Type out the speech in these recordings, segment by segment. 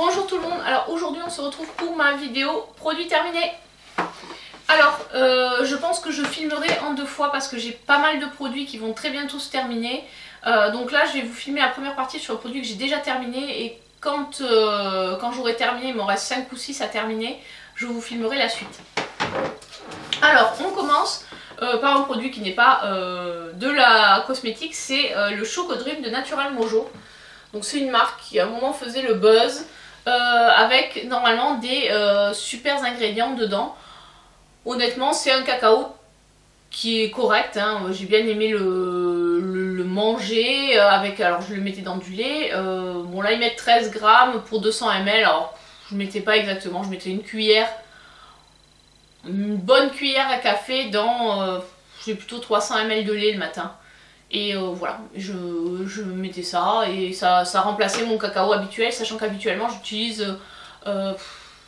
Bonjour tout le monde, alors aujourd'hui on se retrouve pour ma vidéo produit terminé. Alors je pense que je filmerai en deux fois parce que j'ai pas mal de produits qui vont très bientôt se terminer. Donc là je vais vous filmer la première partie sur le produit que j'ai déjà terminé et quand j'aurai terminé, il m'en reste 5 ou 6 à terminer, je vous filmerai la suite. Alors on commence par un produit qui n'est pas de la cosmétique, c'est le Choco Dream de Natural Mojo. Donc c'est une marque qui à un moment faisait le buzz avec normalement des super ingrédients dedans. Honnêtement c'est un cacao qui est correct, hein. J'ai bien aimé le manger avec, alors je le mettais dans du lait. Bon là ils mettent 13 grammes pour 200 ml, alors je mettais pas exactement, je mettais une cuillère, une bonne cuillère à café dans j'ai plutôt 300 ml de lait le matin. Et voilà, je mettais ça et ça remplaçait mon cacao habituel, sachant qu'habituellement j'utilise,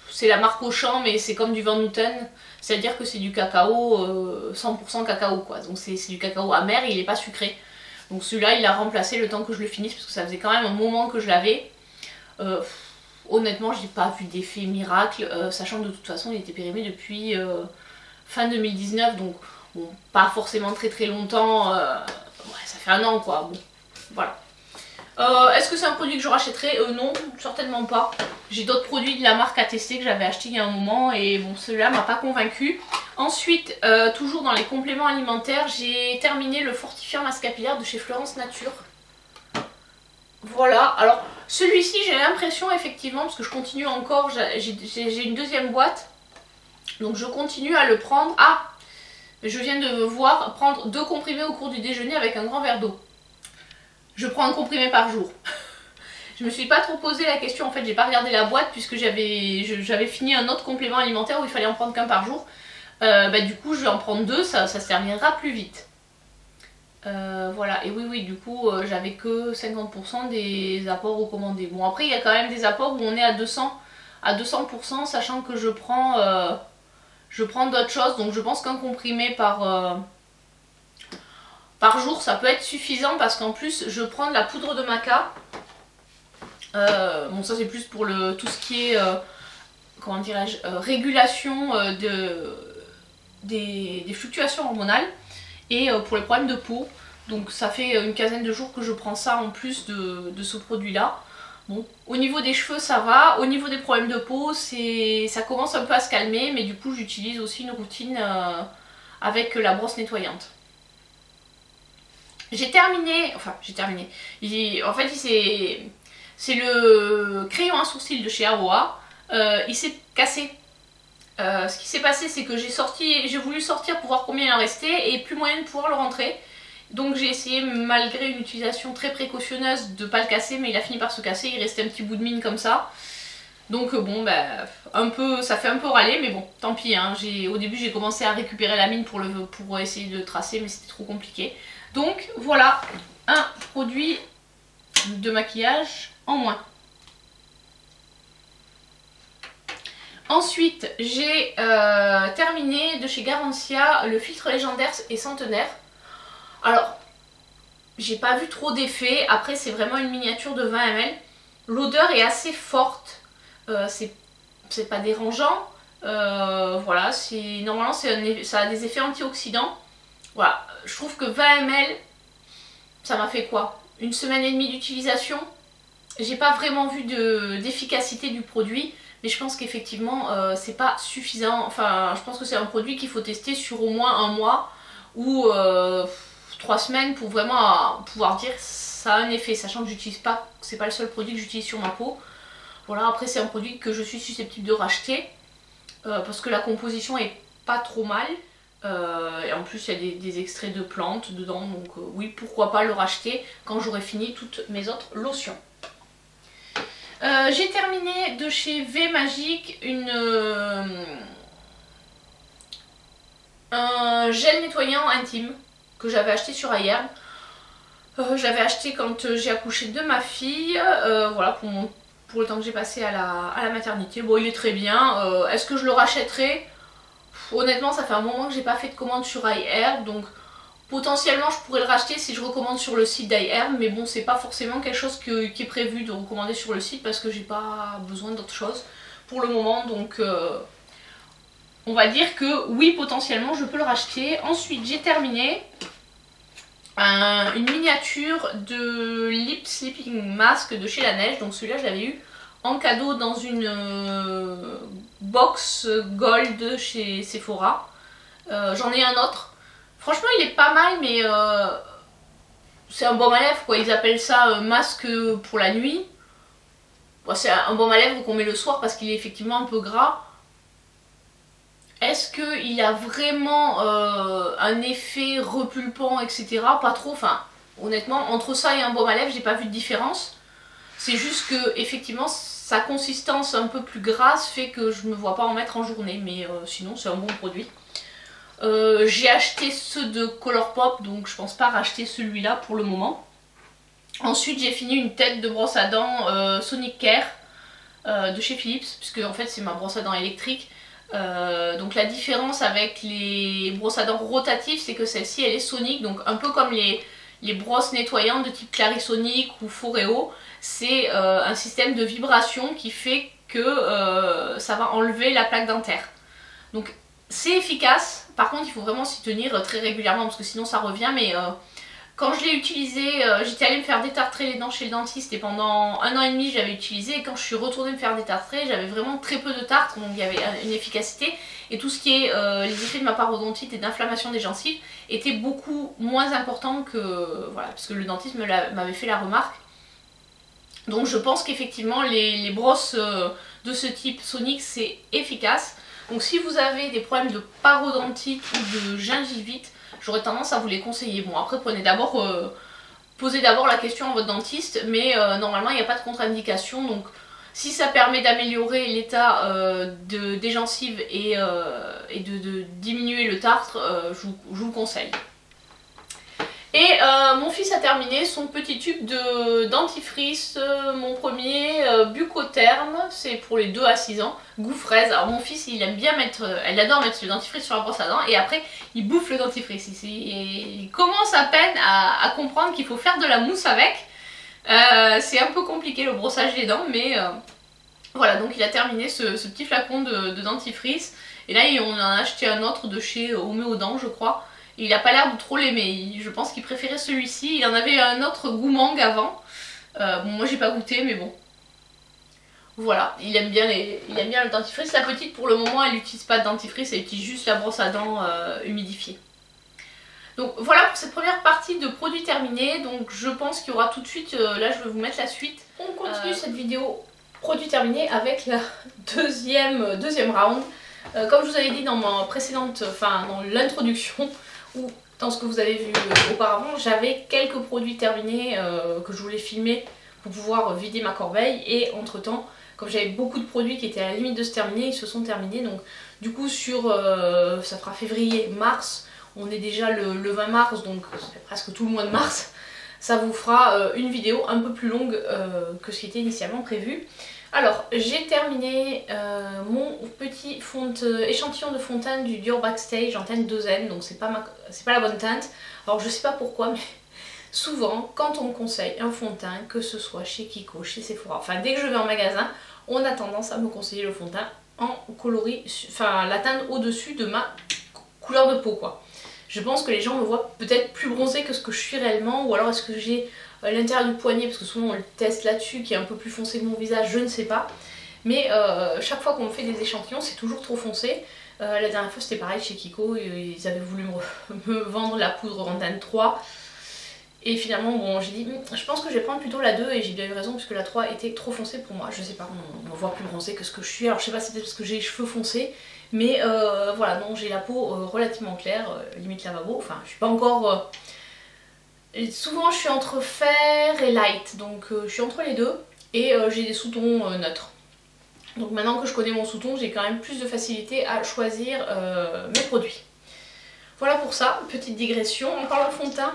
c'est la marque Auchan mais c'est comme du Van Houten, c'est-à-dire que c'est du cacao 100% cacao quoi, donc c'est du cacao amer et il n'est pas sucré. Donc celui-là il a remplacé le temps que je le finisse parce que ça faisait quand même un moment que je l'avais. Honnêtement j'ai pas vu d'effet miracle, sachant que de toute façon il était périmé depuis fin 2019, donc bon, pas forcément très longtemps. Ouais, ça fait un an quoi, bon, voilà. Est-ce que c'est un produit que je rachèterai? Non, certainement pas. J'ai d'autres produits de la marque à tester que j'avais acheté il y a un moment et bon, celui-là m'a pas convaincu. Ensuite, toujours dans les compléments alimentaires, j'ai terminé le fortifiant masque capillaire de chez Florence Nature. Voilà, alors celui-ci j'ai l'impression effectivement, parce que je continue encore, j'ai une deuxième boîte, donc je continue à le prendre. Ah! Je viens de voir prendre 2 comprimés au cours du déjeuner avec un grand verre d'eau. Je prends un comprimé par jour. Je me suis pas trop posé la question, en fait j'ai pas regardé la boîte puisque j'avais fini un autre complément alimentaire où il fallait en prendre qu'un par jour. Du coup je vais en prendre 2, ça se terminera plus vite. Voilà, et oui du coup j'avais que 50% des apports recommandés. Bon après il y a quand même des apports où on est à 200%, sachant que je prends d'autres choses, donc je pense qu'un comprimé par jour ça peut être suffisant parce qu'en plus je prends de la poudre de maca. Bon ça c'est plus pour tout ce qui est comment dirais-je, régulation des fluctuations hormonales et pour les problèmes de peau. Donc ça fait une quinzaine de jours que je prends ça en plus de ce produit là. Bon, au niveau des cheveux ça va, au niveau des problèmes de peau ça commence un peu à se calmer, mais du coup j'utilise aussi une routine avec la brosse nettoyante. J'ai terminé, en fait c'est le crayon à sourcils de chez Aroa, il s'est cassé. Ce qui s'est passé c'est que j'ai voulu sortir pour voir combien il en restait et plus moyen de pouvoir le rentrer. Donc j'ai essayé, malgré une utilisation très précautionneuse, de pas le casser, mais il a fini par se casser, il restait un petit bout de mine comme ça. Donc bon, ça fait un peu râler, mais bon, tant pis, hein. Au début j'ai commencé à récupérer la mine pour essayer de tracer, mais c'était trop compliqué. Donc voilà, un produit de maquillage en moins. Ensuite, j'ai terminé de chez Garancia le filtre légendaire et centenaire. Alors, j'ai pas vu trop d'effet. Après, c'est vraiment une miniature de 20 ml. L'odeur est assez forte. C'est pas dérangeant. Voilà, normalement, ça a des effets antioxydants. Voilà, je trouve que 20 ml, ça m'a fait quoi? Une semaine et demie d'utilisation. J'ai pas vraiment vu d'efficacité du produit. Mais je pense qu'effectivement, c'est pas suffisant. Enfin, je pense que c'est un produit qu'il faut tester sur au moins un mois ou 3 semaines pour vraiment pouvoir dire ça a un effet, sachant que j'utilise pas, c'est pas le seul produit que j'utilise sur ma peau. Voilà, après c'est un produit que je suis susceptible de racheter parce que la composition est pas trop mal et en plus il y a des extraits de plantes dedans, donc oui, pourquoi pas le racheter quand j'aurai fini toutes mes autres lotions. J'ai terminé de chez V Magique un gel nettoyant intime que j'avais acheté sur Ayerbe. J'avais acheté quand j'ai accouché de ma fille, voilà, pour le temps que j'ai passé à la maternité. Bon, il est très bien. Est-ce que je le rachèterai? Honnêtement, ça fait un moment que j'ai pas fait de commande sur Ayerbe, donc Potentiellement je pourrais le racheter si je recommande sur le site d'iHerb, mais bon c'est pas forcément quelque chose qui est prévu de recommander sur le site parce que j'ai pas besoin d'autre chose pour le moment, donc on va dire que oui, potentiellement je peux le racheter. Ensuite j'ai terminé une miniature de Lip Sleeping Mask de chez La Neige, donc celui-là je l'avais eu en cadeau dans une box gold chez Sephora. J'en ai un autre, franchement il est pas mal, mais c'est un baume à lèvres quoi, ils appellent ça masque pour la nuit. Bon, c'est un baume à lèvres qu'on met le soir parce qu'il est effectivement un peu gras. Est-ce qu'il a vraiment un effet repulpant, etc. Pas trop, enfin honnêtement entre ça et un baume à lèvres j'ai pas vu de différence. C'est juste que effectivement sa consistance un peu plus grasse fait que je me vois pas en mettre en journée, mais sinon c'est un bon produit. J'ai acheté ceux de Colourpop, donc je pense pas racheter celui-là pour le moment. Ensuite j'ai fini une tête de brosse à dents Sonic Care de chez Philips, puisque en fait c'est ma brosse à dents électrique. Donc la différence avec les brosses à dents rotatives, c'est que celle-ci elle est sonique, donc un peu comme les brosses nettoyantes de type Clarisonic ou Foreo. C'est un système de vibration qui fait que ça va enlever la plaque dentaire. Donc c'est efficace, par contre il faut vraiment s'y tenir très régulièrement parce que sinon ça revient, mais quand je l'ai utilisé, j'étais allée me faire détartrer les dents chez le dentiste et pendant 1 an et demi je l'avais utilisé, et quand je suis retournée me faire détartrer j'avais vraiment très peu de tartre, donc il y avait une efficacité, et tout ce qui est les effets de ma parodontite et d'inflammation des gencives était beaucoup moins important que, voilà, parce que le dentiste m'avait fait la remarque. Donc je pense qu'effectivement les brosses de ce type Sonic c'est efficace. Donc si vous avez des problèmes de parodontite ou de gingivite, j'aurais tendance à vous les conseiller. Bon après posez d'abord la question à votre dentiste, mais normalement il n'y a pas de contre-indication. Donc si ça permet d'améliorer l'état des gencives et de diminuer le tartre, je vous le conseille. Et mon fils a terminé son petit tube de dentifrice, mon premier Bucotherm, c'est pour les 2 à 6 ans, goût fraise. Alors mon fils il aime bien il adore mettre le dentifrice sur la brosse à dents et après il bouffe le dentifrice. Il commence à peine à comprendre qu'il faut faire de la mousse avec. C'est un peu compliqué le brossage des dents, mais voilà, donc il a terminé ce petit flacon de dentifrice. Et là on en a acheté un autre de chez Homéodent je crois. Il a pas l'air de trop l'aimer, je pense qu'il préférait celui-ci. Il en avait un autre goût mangue avant. Bon, moi j'ai pas goûté mais bon. Voilà, il aime bien le dentifrice. La petite pour le moment elle n'utilise pas de dentifrice, elle utilise juste la brosse à dents humidifiée. Donc voilà pour cette première partie de produits terminés. Donc je pense qu'il y aura tout de suite, là je vais vous mettre la suite. On continue cette vidéo produits terminés avec la deuxième round. Comme je vous avais dit dans ma précédente, enfin dans l'introduction, ou dans ce que vous avez vu auparavant, j'avais quelques produits terminés que je voulais filmer pour pouvoir vider ma corbeille, et entre temps comme j'avais beaucoup de produits qui étaient à la limite de se terminer, ils se sont terminés. Donc du coup sur ça fera février, mars, on est déjà le 20 mars, donc ça fait presque tout le mois de mars. Ça vous fera une vidéo un peu plus longue que ce qui était initialement prévu. Alors j'ai terminé mon petit échantillon de fond de teint du Dior Backstage en teinte 2N, donc c'est pas la bonne teinte. Alors je sais pas pourquoi, mais souvent quand on me conseille un fond de teint, que ce soit chez Kiko, chez Sephora, enfin dès que je vais en magasin, on a tendance à me conseiller le fond de teint en coloris, enfin la teinte au-dessus de ma couleur de peau quoi. Je pense que les gens me voient peut-être plus bronzée que ce que je suis réellement, ou alors est-ce que j'ai l'intérieur du poignet, parce que souvent on le teste là-dessus, qui est un peu plus foncé que mon visage, je ne sais pas. Mais chaque fois qu'on me fait des échantillons, c'est toujours trop foncé. La dernière fois c'était pareil chez Kiko, ils avaient voulu me vendre la poudre en teinte 3. Et finalement, bon, j'ai dit, je pense que je vais prendre plutôt la 2, et j'ai bien eu raison, puisque la 3 était trop foncée pour moi. Je sais pas, on me voit plus bronzée que ce que je suis. Alors je sais pas si c'est peut-être parce que j'ai les cheveux foncés, mais voilà, non, j'ai la peau relativement claire, limite lavabo. Enfin, je suis pas encore... souvent je suis entre fer et light, donc je suis entre les deux, et j'ai des sous-tons neutres. Donc maintenant que je connais mon sous-ton, j'ai quand même plus de facilité à choisir mes produits. Voilà pour ça, petite digression. En parlant de fond de teint,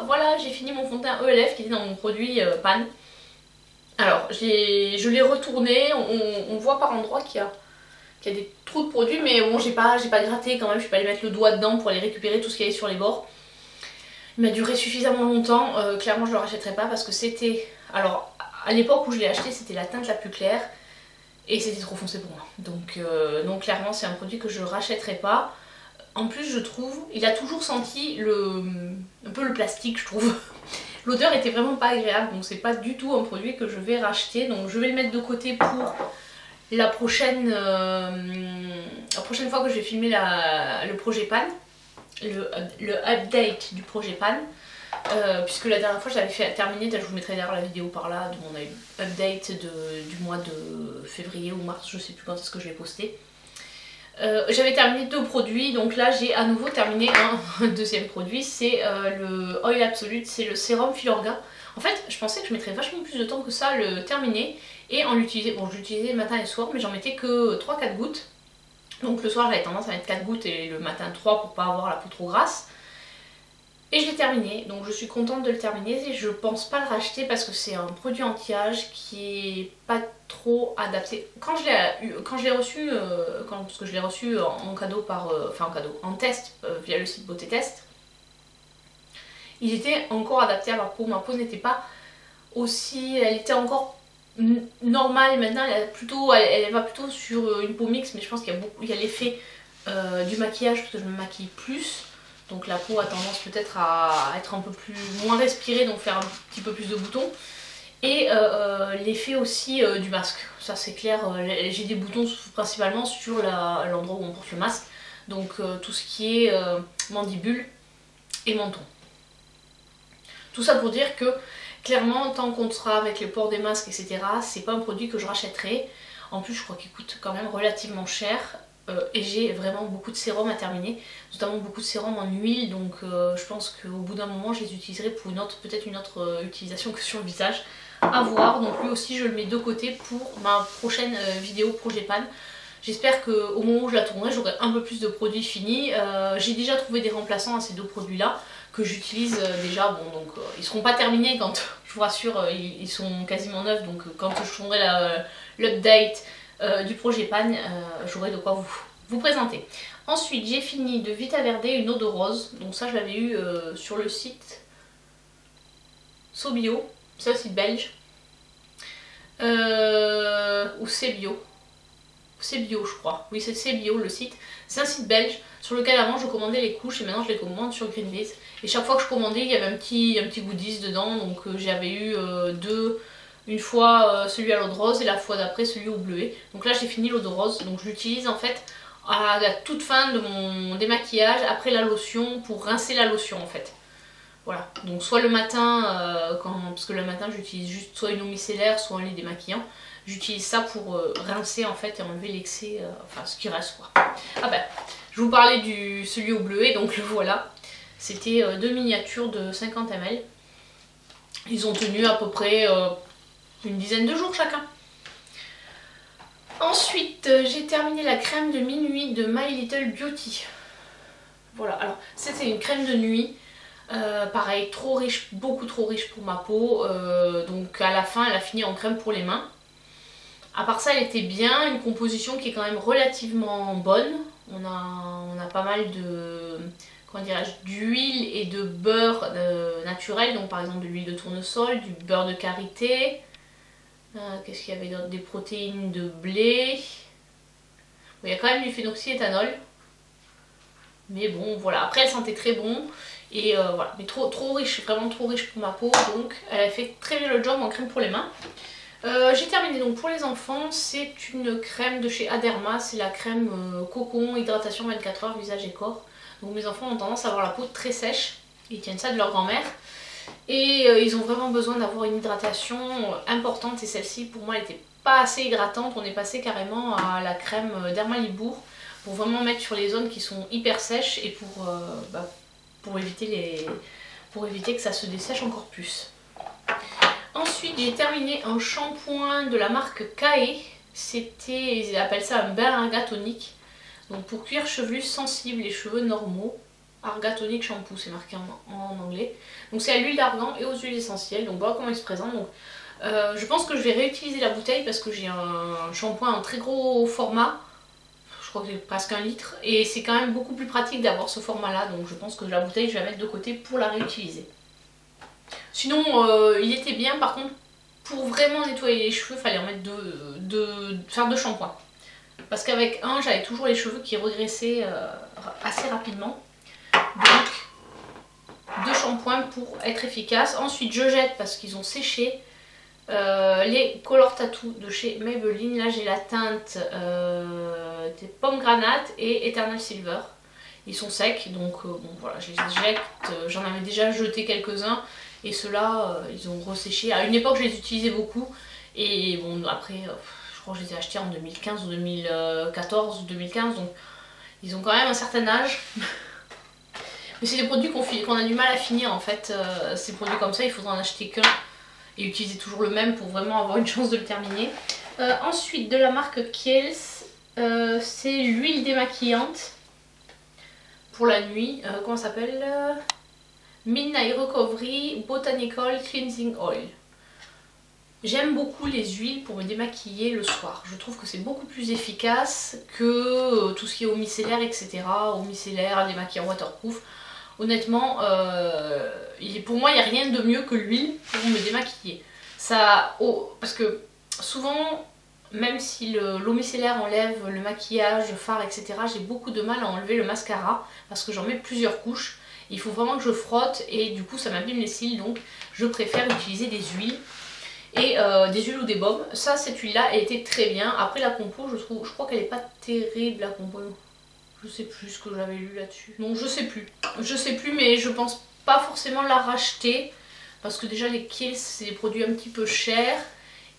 voilà, j'ai fini mon fond de teint ELF qui était dans mon produit Pan. Alors je l'ai retourné, on voit par endroits qu'il y a qu'il y a des trous de produits, mais bon j'ai pas gratté quand même, je suis pas allée mettre le doigt dedans pour aller récupérer tout ce qu'il y avait sur les bords. Il m'a duré suffisamment longtemps, clairement je le rachèterai pas parce que c'était... Alors à l'époque où je l'ai acheté c'était la teinte la plus claire et c'était trop foncé pour moi. Donc clairement c'est un produit que je rachèterai pas. En plus je trouve, il a toujours senti un peu le plastique je trouve. L'odeur était vraiment pas agréable, donc c'est pas du tout un produit que je vais racheter. Donc je vais le mettre de côté pour la prochaine fois que je vais filmer le projet Pan, le update du projet Pan. Puisque la dernière fois je l'avais terminé, je vous mettrai d'ailleurs la vidéo par là de mon update du mois de février ou mars, je sais plus quand est-ce que je l'ai posté. J'avais terminé 2 produits, donc là j'ai à nouveau terminé un deuxième produit, c'est le Oil Absolute, c'est le sérum Filorga. En fait je pensais que je mettrais vachement plus de temps que ça à le terminer et en l'utiliser, bon je l'utilisais matin et soir mais j'en mettais que 3-4 gouttes. Donc le soir j'avais tendance à mettre 4 gouttes et le matin 3 pour pas avoir la peau trop grasse. Et je l'ai terminé, donc je suis contente de le terminer et je pense pas le racheter parce que c'est un produit anti-âge qui est pas trop adapté. Quand je l'ai reçu, parce que je l'ai reçu en cadeau en test via le site Beauté Test, il était encore adapté à ma peau n'était pas aussi, elle était encore normale. Maintenant elle va plutôt sur une peau mixte, mais je pense qu'il y a l'effet du maquillage parce que je me maquille plus. Donc la peau a tendance peut-être à être un peu moins respirée, donc faire un petit peu plus de boutons. Et l'effet aussi du masque, ça c'est clair, j'ai des boutons principalement sur l'endroit où on porte le masque. Donc tout ce qui est mandibule et menton. Tout ça pour dire que clairement tant qu'on sera avec le port des masques etc, c'est pas un produit que je rachèterai. En plus je crois qu'il coûte quand même relativement cher. Et j'ai vraiment beaucoup de sérums à terminer, notamment beaucoup de sérums en huile, donc je pense qu'au bout d'un moment je les utiliserai pour peut-être une autre utilisation que sur le visage, à voir. Donc lui aussi je le mets de côté pour ma prochaine vidéo projet Pan. J'espère qu'au moment où je la tournerai j'aurai un peu plus de produits finis. J'ai déjà trouvé des remplaçants à ces 2 produits là que j'utilise déjà, bon donc ils seront pas terminés quand, je vous rassure, ils sont quasiment neufs, donc quand je tournerai l'update du projet Pan, j'aurai de quoi vous présenter. Ensuite j'ai fini de Vita Verde une eau de rose, donc ça je l'avais eu sur le site SoBio, c'est un site belge, ou c'est bio, je crois, oui c'est bio le site, c'est un site belge sur lequel avant je commandais les couches et maintenant je les commande sur Greenbiz. Et chaque fois que je commandais il y avait un petit goodies dedans, donc j'avais eu une fois celui à l'eau de rose et la fois d'après celui au bleuet. Donc là j'ai fini l'eau de rose, donc je l'utilise en fait à la toute fin de mon démaquillage après la lotion pour rincer la lotion en fait. Voilà, donc soit le matin, parce que le matin j'utilise juste soit une eau micellaire soit un lait démaquillant. J'utilise ça pour rincer en fait et enlever l'excès, enfin ce qui reste quoi. Ah ben, je vous parlais du celui au bleuet, donc le voilà. C'était 2 miniatures de 50 ml. Ils ont tenu à peu près une dizaine de jours chacun. Ensuite j'ai terminé la crème de minuit de My Little Beauty. Voilà, alors c'était une crème de nuit. Pareil, trop riche, beaucoup trop riche pour ma peau. Donc à la fin elle a fini en crème pour les mains. À part ça elle était bien, une composition qui est quand même relativement bonne. On a pas mal de, comment dirais-je, d'huile et de beurre naturel, donc par exemple de l'huile de tournesol, du beurre de karité, qu'est-ce qu'il y avait d'autre, des protéines de blé. Bon, il y a quand même du phénoxyéthanol, mais bon voilà, après elle sentait très bon et voilà, mais trop riche, vraiment trop riche pour ma peau, donc elle a fait très bien le job en crème pour les mains. J'ai terminé donc pour les enfants, c'est une crème de chez Aderma, c'est la crème cocon, hydratation 24 heures, visage et corps. Donc mes enfants ont tendance à avoir la peau très sèche, ils tiennent ça de leur grand-mère. Et ils ont vraiment besoin d'avoir une hydratation importante et celle-ci pour moi elle n'était pas assez hydratante. On est passé carrément à la crème Dermalibour pour vraiment mettre sur les zones qui sont hyper sèches et pour éviter que ça se dessèche encore plus. Ensuite j'ai terminé un shampoing de la marque Kae, c'était, ils appellent ça un bain argatonique, donc pour cuir chevelu sensible et cheveux normaux, argatonique shampoo c'est marqué en anglais, donc c'est à l'huile d'argan et aux huiles essentielles, donc voilà comment il se présente. Donc, je pense que je vais réutiliser la bouteille parce que j'ai un shampoing en très gros format, crois que c'est presque 1 litre. Et c'est quand même beaucoup plus pratique d'avoir ce format là, donc je pense que la bouteille je vais la mettre de côté pour la réutiliser. Sinon il était bien, par contre pour vraiment nettoyer les cheveux il fallait en mettre faire 2 shampoings. Parce qu'avec un j'avais toujours les cheveux qui regraissaient assez rapidement. Donc 2 shampoings pour être efficace. Ensuite je jette parce qu'ils ont séché. Les Color Tattoo de chez Maybelline, là j'ai la teinte des Pomegranate et Eternal Silver. Ils sont secs donc bon voilà, je les jette, j'en avais déjà jeté quelques-uns et ceux-là ils ont resséché. À une époque je les utilisais beaucoup et bon après je crois que je les ai achetés en 2015 ou 2014 ou 2015, donc ils ont quand même un certain âge. Mais c'est des produits qu'on a du mal à finir en fait, ces produits comme ça il faudra en acheter qu'un. Et utiliser toujours le même pour vraiment avoir une chance de le terminer. Ensuite de la marque Kiehl's, c'est l'huile démaquillante pour la nuit. Comment ça s'appelle Midnight Recovery Botanical Cleansing Oil. J'aime beaucoup les huiles pour me démaquiller le soir. Je trouve que c'est beaucoup plus efficace que tout ce qui est eau micellaire, etc. Eau micellaire, démaquillant waterproof. Honnêtement, pour moi, il n'y a rien de mieux que l'huile pour me démaquiller. Parce que souvent, même si l'eau micellaire enlève le maquillage, le fard, etc., j'ai beaucoup de mal à enlever le mascara parce que j'en mets plusieurs couches. Il faut vraiment que je frotte et du coup, ça m'abîme les cils. Donc, je préfère utiliser des huiles. Et des huiles ou des baumes. Ça, cette huile-là, elle était très bien. Après, la compo, je crois qu'elle n'est pas terrible, la compo. Je sais plus ce que j'avais lu là-dessus. Non, je sais plus. Je sais plus, mais je pense pas forcément la racheter. Parce que déjà, les Kiehl's, c'est des produits un petit peu chers.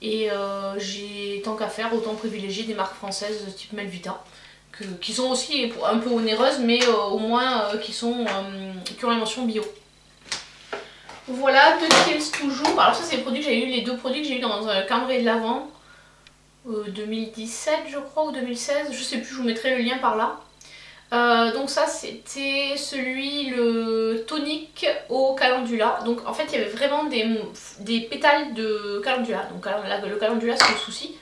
Et j'ai tant qu'à faire, autant privilégier des marques françaises type Melvita. Qui sont aussi un peu onéreuses, mais au moins qui ont la mention bio. Voilà, de Kiehl's toujours. Alors ça, c'est les 2 produits que j'ai eu dans un calendrier de l'Avent. 2017, je crois, ou 2016. Je sais plus, je vous mettrai le lien par là. Donc ça c'était le tonique au calendula. Donc en fait il y avait vraiment des pétales de calendula. Donc le calendula c'est le souci,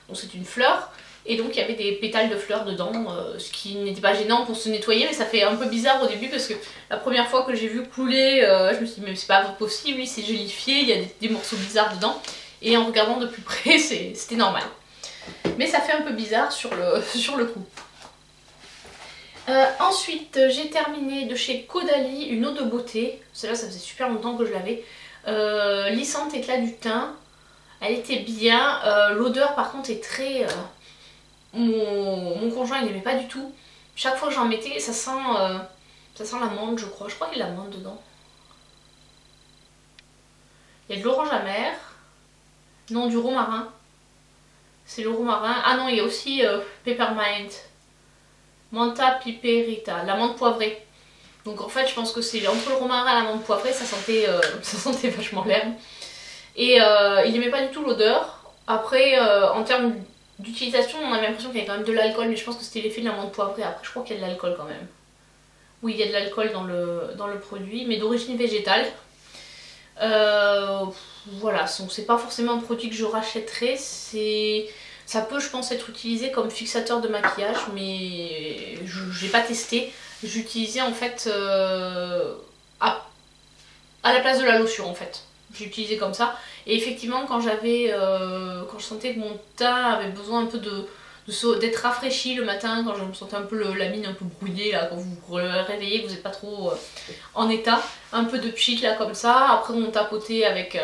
donc c'est une fleur. Et donc il y avait des pétales de fleurs dedans, ce qui n'était pas gênant pour se nettoyer, mais ça fait un peu bizarre au début parce que la première fois que j'ai vu couler, je me suis dit mais c'est pas possible, oui c'est gélifié, il y a des morceaux bizarres dedans. Et en regardant de plus près c'était normal. Mais ça fait un peu bizarre sur le coup. Ensuite j'ai terminé de chez Caudalie une eau de beauté. Celle-là ça faisait super longtemps que je l'avais. Lissante éclat du teint. Elle était bien. L'odeur par contre est très... Mon conjoint il n'aimait pas du tout. Chaque fois que j'en mettais ça sent l'amande je crois. Je crois qu'il y a de l'amande dedans. Il y a de l'orange amère. Non, du romarin. C'est le romarin. Ah non, il y a aussi peppermint. Mentha piperita, la menthe poivrée. Donc en fait je pense que c'est entre le romarin et la menthe poivrée, ça sentait vachement l'herbe. Et il n'aimait pas du tout l'odeur. Après en termes d'utilisation on avait l'impression qu'il y avait quand même de l'alcool, mais je pense que c'était l'effet de la menthe poivrée. Après je crois qu'il y a de l'alcool quand même. Oui, il y a de l'alcool dans le produit, mais d'origine végétale. Voilà, c'est pas forcément un produit que je rachèterais. Ça peut, je pense, être utilisé comme fixateur de maquillage, mais je n'ai pas testé. J'utilisais en fait à la place de la lotion en fait. J'ai utilisé comme ça. Et effectivement, quand je sentais que mon teint avait besoin un peu d'être rafraîchi le matin, quand je me sentais un peu la mine un peu brouillée, là, quand vous vous réveillez, que vous n'êtes pas trop en état, un peu de pchit là comme ça. Après, on tapotait avec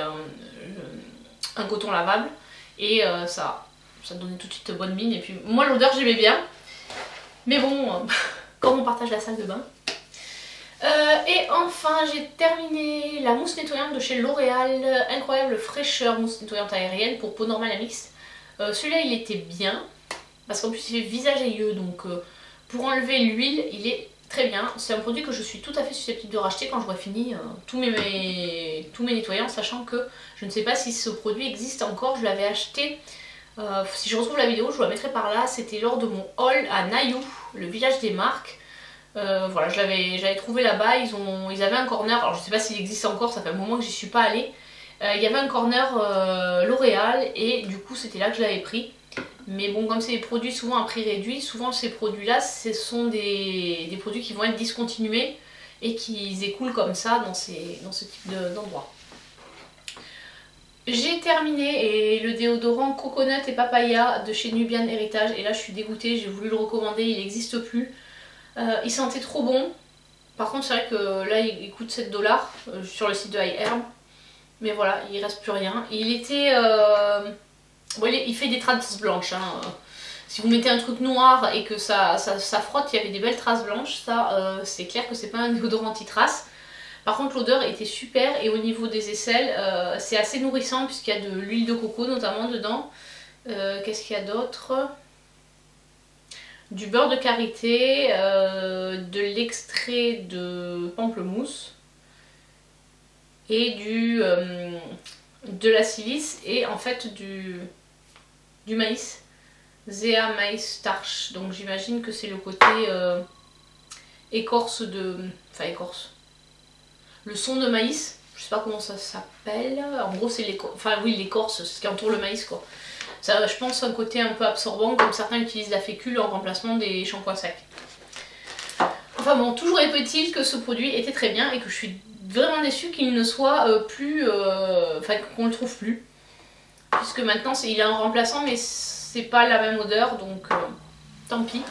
un coton lavable et ça donnait tout de suite bonne mine. Et puis moi l'odeur j'aimais bien, mais bon quand on partage la salle de bain. Et enfin j'ai terminé la mousse nettoyante de chez L'Oréal, incroyable fraîcheur mousse nettoyante aérienne pour peau normale à mixte. Celui-là il était bien parce qu'en plus il fait visage et yeux, donc pour enlever l'huile il est très bien. C'est un produit que je suis tout à fait susceptible de racheter quand j'aurai fini tous mes nettoyants, sachant que je ne sais pas si ce produit existe encore. Je l'avais acheté, si je retrouve la vidéo je vous la mettrai par là, c'était lors de mon haul à Nayou, le village des marques. Voilà, j'avais trouvé là-bas, ils avaient un corner, alors je sais pas s'il existe encore, ça fait un moment que j'y suis pas allée. Il y avait un corner L'Oréal et du coup c'était là que je l'avais pris. Mais bon, comme c'est des produits souvent à prix réduit, souvent ces produits-là, ce sont des produits qui vont être discontinués et qui écoulent comme ça dans ce type d'endroit. J'ai terminé et le déodorant Coconut et Papaya de chez Nubian Heritage. Et là je suis dégoûtée, j'ai voulu le recommander, il n'existe plus. Il sentait trop bon. Par contre c'est vrai que là il coûte 7 $ sur le site de iHerb. Mais voilà, il reste plus rien. Il était... bon, il fait des traces blanches. Hein. Si vous mettez un truc noir et que ça frotte, il y avait des belles traces blanches. Ça c'est clair que c'est pas un déodorant anti-traces. Par contre l'odeur était super et au niveau des aisselles c'est assez nourrissant puisqu'il y a de l'huile de coco notamment dedans. Qu'est-ce qu'il y a d'autre? Du beurre de karité, de l'extrait de pamplemousse et de la silice et en fait du maïs. Zea maïs starch. Donc j'imagine que c'est le côté écorce de... Enfin écorce. Le son de maïs, je sais pas comment ça s'appelle, en gros c'est l'écorce, enfin oui l'écorce, c'est ce qui entoure le maïs quoi. Ça je pense un côté un peu absorbant comme certains utilisent la fécule en remplacement des shampoings secs. Enfin bon, toujours est-il que ce produit était très bien et que je suis vraiment déçue qu'il ne soit plus, enfin qu'on le trouve plus. Puisque maintenant il a un remplaçant mais c'est pas la même odeur donc tant pis.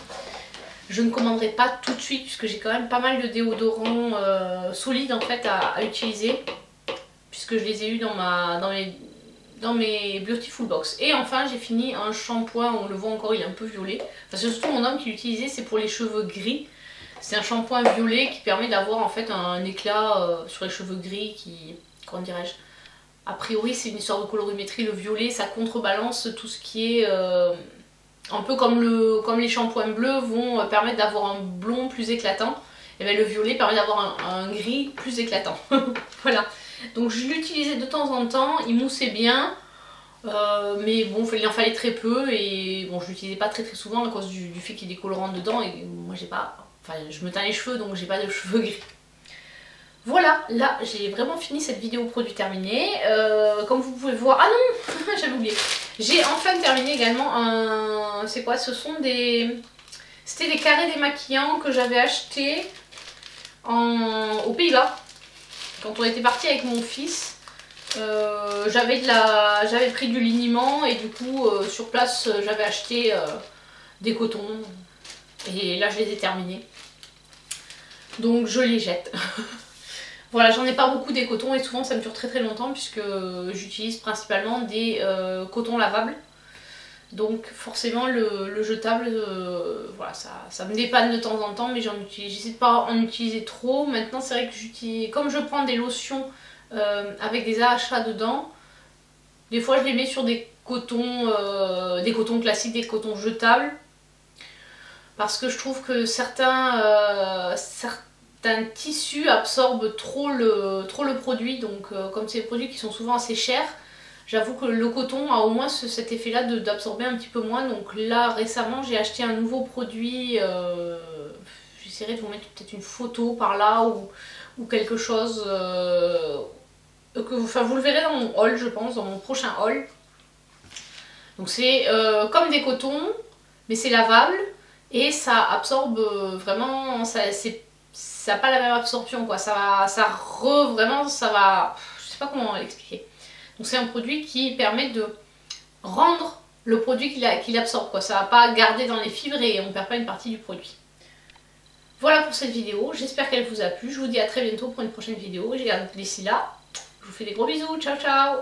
Je ne commanderai pas tout de suite puisque j'ai quand même pas mal de déodorants solides en fait à utiliser. Puisque je les ai eu dans mes Beautiful Box. Et enfin j'ai fini un shampoing, on le voit encore, il est un peu violet. Enfin c'est surtout mon homme qui l'utilisait, c'est pour les cheveux gris. C'est un shampoing violet qui permet d'avoir en fait un éclat sur les cheveux gris qui, comment dirais-je, a priori c'est une histoire de colorimétrie, le violet ça contrebalance tout ce qui est... un peu comme les shampoings bleus vont permettre d'avoir un blond plus éclatant, et bien le violet permet d'avoir un gris plus éclatant. Voilà, donc je l'utilisais de temps en temps, il moussait bien, mais bon il en fallait très peu et bon je l'utilisais pas très souvent à cause du fait qu'il y ait des colorants dedans et moi j'ai pas, enfin je me teins les cheveux donc j'ai pas de cheveux gris. Voilà, là j'ai vraiment fini cette vidéo produit terminé. Comme vous pouvez voir, ah non, j'avais oublié. J'ai enfin terminé également un... C'est quoi? Ce sont des... C'était des carrés démaquillants que j'avais achetés aux Pays-Bas. Quand on était parti avec mon fils, j'avais pris du liniment et du coup sur place j'avais acheté des cotons. Et là je les ai terminés. Donc je les jette. Voilà, j'en ai pas beaucoup des cotons et souvent ça me dure très longtemps puisque j'utilise principalement des cotons lavables. Donc forcément le jetable, voilà, ça me dépanne de temps en temps mais j'essaie de pas en utiliser trop. Maintenant c'est vrai que j'utilise, comme je prends des lotions avec des AHA dedans, des fois je les mets sur des cotons classiques, des cotons jetables. Parce que je trouve que certains tissus absorbent trop le produit, donc comme c'est des produits qui sont souvent assez chers, j'avoue que le coton a au moins cet effet là d'absorber un petit peu moins. Donc là récemment j'ai acheté un nouveau produit, j'essaierai de vous mettre peut-être une photo par là ou quelque chose, enfin vous le verrez dans mon haul je pense, dans mon prochain haul. Donc c'est comme des cotons mais c'est lavable et ça absorbe vraiment, ça n'a pas la même absorption quoi, vraiment ça va, je sais pas comment l'expliquer. Donc c'est un produit qui permet de rendre le produit qu'il absorbe quoi, ça va pas garder dans les fibres et on perd pas une partie du produit. Voilà pour cette vidéo, j'espère qu'elle vous a plu, je vous dis à très bientôt pour une prochaine vidéo et d'ici là, je vous fais des gros bisous, ciao ciao.